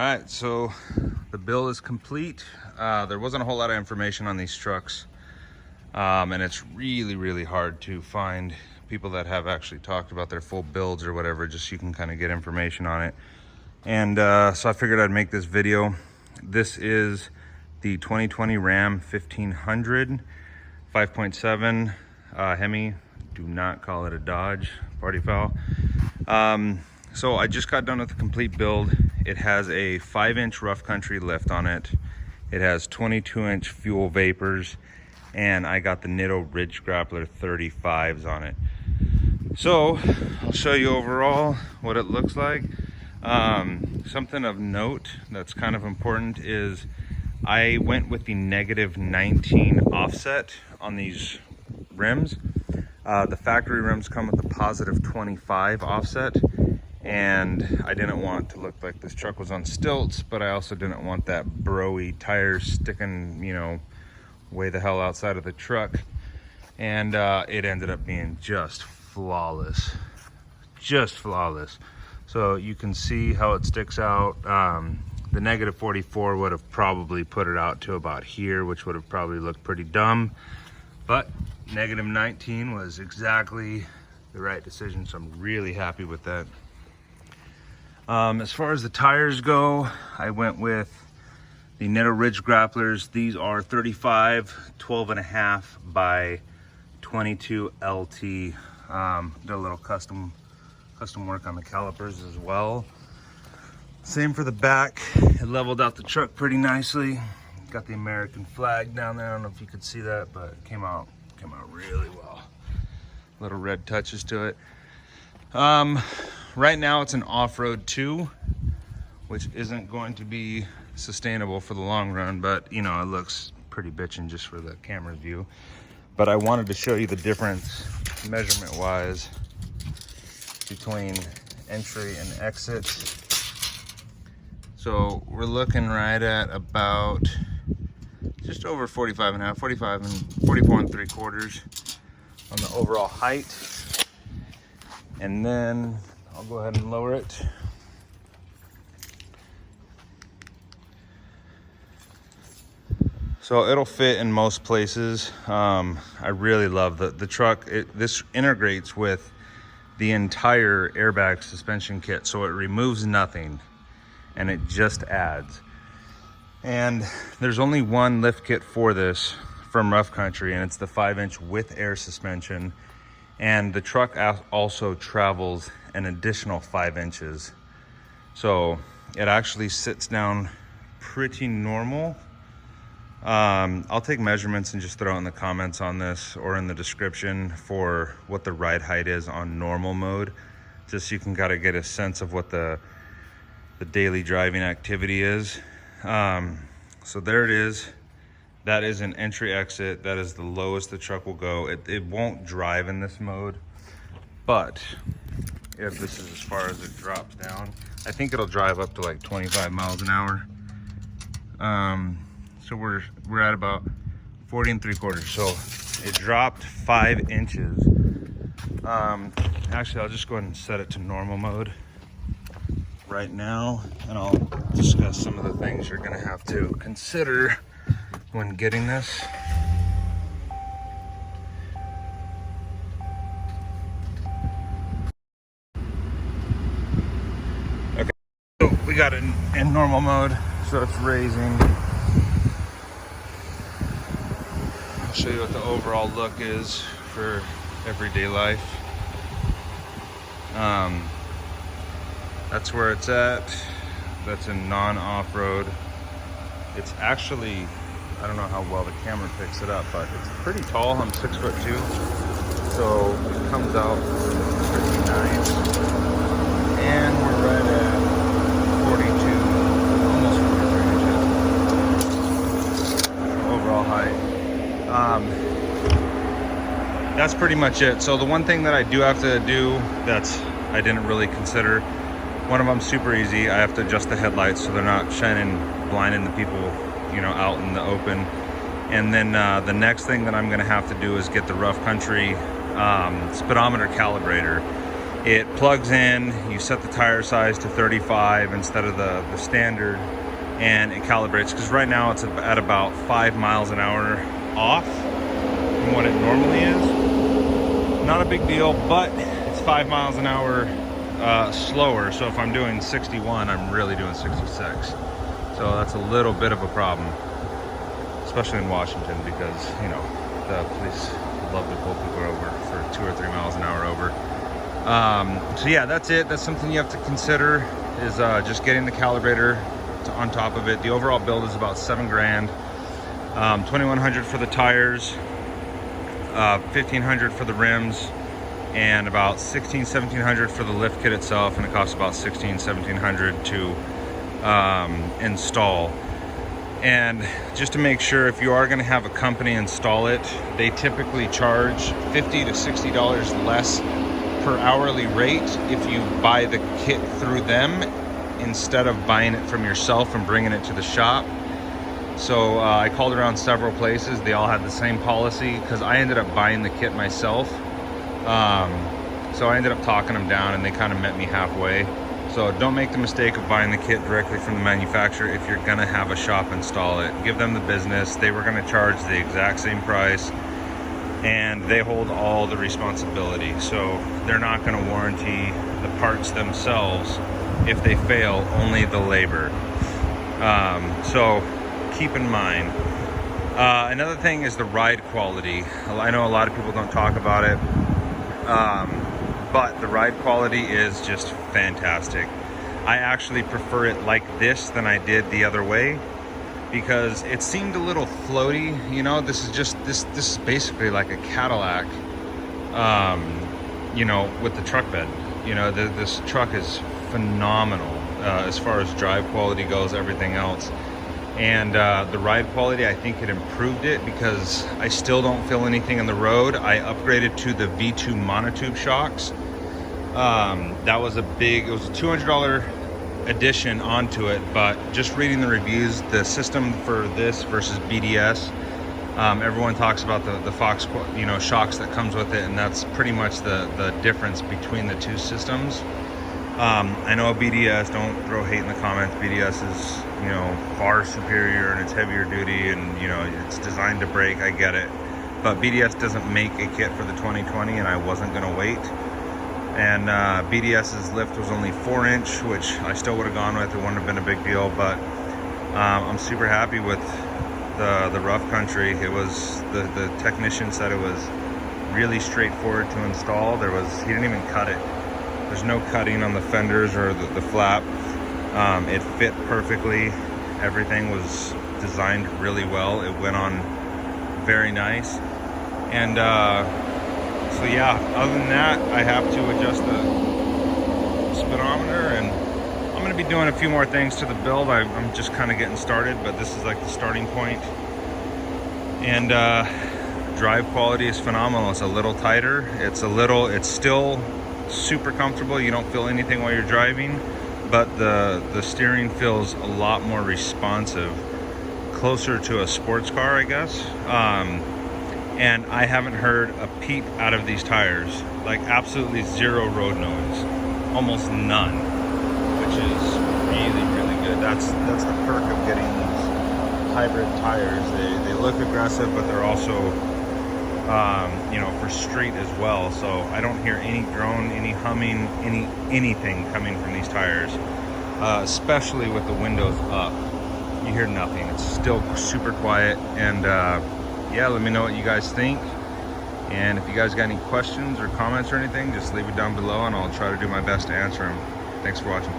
All right, so the bill is complete. There wasn't a whole lot of information on these trucks, and it's really hard to find people that have actually talked about their full builds or whatever, just so you can kind of get information on it. And so I figured I'd make this video. This is the 2020 Ram 1500 5.7 Hemi. Do not call it a Dodge, party foul. So I just got done with the complete build. It has a 5-inch rough country lift on it. It has 22-inch fuel vapors, and I got the Nitto Ridge Grappler 35s on it. So I'll show you overall what it looks like. Something of note that's kind of important is I went with the -19 offset on these rims. The factory rims come with a +25 offset, and I didn't want to look like this truck was on stilts, but I also didn't want that bro-y tires sticking, you know, way the hell outside of the truck. And it ended up being just flawless, So you can see how it sticks out. The -44 would have probably put it out to about here, which would have probably looked pretty dumb, but -19 was exactly the right decision, so I'm really happy with that. As far as the tires go, I went with the Nitto Ridge Grapplers. These are 35 12.5 by 22 LT. Did a little custom work on the calipers as well. Same for the back. It leveled out the truck pretty nicely. Got the American flag down there. I don't know if you could see that, but it came out really well. Little red touches to it. Right now it's an off-road 2, which isn't going to be sustainable for the long run, but you know, it looks pretty bitchin' just for the camera view. But I wanted to show you the difference measurement wise between entry and exit. So we're looking right at about just over 45.5, 45 and 44 3/4 on the overall height. And then I'll go ahead and lower it. So it'll fit in most places. I really love the truck. This integrates with the entire airbag suspension kit, so it removes nothing and it just adds. And there's only one lift kit for this from Rough Country, and it's the 5-inch with air suspension. And the truck also travels an additional 5 inches. So it actually sits down pretty normal. I'll take measurements and just throw in the comments on this or in the description for what the ride height is on normal mode, just so you can kind of get a sense of what the daily driving activity is. So there it is. That is an entry exit. That is the lowest the truck will go. It won't drive in this mode, but if this is as far as it drops down, I think it'll drive up to like 25 miles an hour. So we're at about 40 3/4. So it dropped 5 inches. Actually, I'll just go ahead and set it to normal mode right now, and I'll discuss some of the things you're gonna have to consider when getting this. Okay, so we got it in normal mode, so it's raising. I'll show you what the overall look is for everyday life. That's where it's at. That's in non-off-road. It's actually, I don't know how well the camera picks it up, but it's pretty tall. I'm 6'2", so it comes out pretty nice. And we're right at 42, almost 43 inches overall height. That's pretty much it. So the one thing that I do have to do I didn't really consider, one of them super easy. I have to adjust the headlights so they're not shining, blinding the people, you know, out in the open. And then the next thing that I'm gonna have to do is get the Rough Country speedometer calibrator. It plugs in, you set the tire size to 35 instead of the standard, and it calibrates, because right now it's at about 5 miles an hour off from what it normally is. Not a big deal, but it's 5 miles an hour slower. So if I'm doing 61, I'm really doing 66. So that's a little bit of a problem, especially in Washington, because, you know, the police love to pull people over for 2 or 3 miles an hour over. So yeah, that's it. That's something you have to consider, is just getting the calibrator on top of it. The overall build is about $7 grand. $2,100 for the tires, $1,500 for the rims, and about $1,600-1,700 for the lift kit itself, and it costs about $1,600-1,700 to install. And just to make sure, if you are going to have a company install it, they typically charge $50 to $60 less per hourly rate if you buy the kit through them instead of buying it from yourself and bringing it to the shop. So I called around several places. They all had the same policy, because I ended up buying the kit myself. So I ended up talking them down, and they kind of met me halfway. So don't make the mistake of buying the kit directly from the manufacturer if you're gonna have a shop install it. Give them the business. They were gonna charge the exact same price, and they hold all the responsibility. So they're not gonna warranty the parts themselves. If they fail, only the labor. So keep in mind. Another thing is the ride quality. I know a lot of people don't talk about it, but the ride quality is just fantastic. I actually prefer it like this than I did the other way, because it seemed a little floaty. You know, this is basically like a Cadillac, you know, with the truck bed. You know, this truck is phenomenal as far as drive quality goes, everything else. And the ride quality, I think it improved it, because I still don't feel anything on the road. I upgraded to the V2 monotube shocks. That was it was a $200 addition onto it, but just reading the reviews, the system for this versus BDS, everyone talks about the Fox, you know, shocks that comes with it, and that's pretty much the difference between the two systems. I know BDS, don't throw hate in the comments, BDS is, you know, far superior, and it's heavier duty, and, you know, it's designed to brake. I get it, but BDS doesn't make a kit for the 2020, and I wasn't gonna wait. And BDS's lift was only 4-inch, which I still would have gone with. It wouldn't have been a big deal, but I'm super happy with the Rough Country. It was, the technician said it was really straightforward to install. He didn't even cut it. There's no cutting on the fenders or the flap. It fit perfectly. Everything was designed really well. It went on very nice. And so yeah, other than that, I have to adjust the speedometer, and I'm gonna be doing a few more things to the build. I'm just kind of getting started, but this is like the starting point. And drive quality is phenomenal. It's a little tighter. It's still super comfortable. You don't feel anything while you're driving, but the steering feels a lot more responsive, closer to a sports car, I guess. And I haven't heard a peep out of these tires. Like absolutely zero road noise, almost none, which is really, really good. That's the perk of getting these hybrid tires. They look aggressive, but they're also you know, for street as well. So I don't hear any drone, any humming, anything coming from these tires, especially with the windows up. You hear nothing. It's still super quiet. And yeah, let me know what you guys think. And if you guys got any questions or comments or anything, just leave it down below, and I'll try to do my best to answer them. Thanks for watching.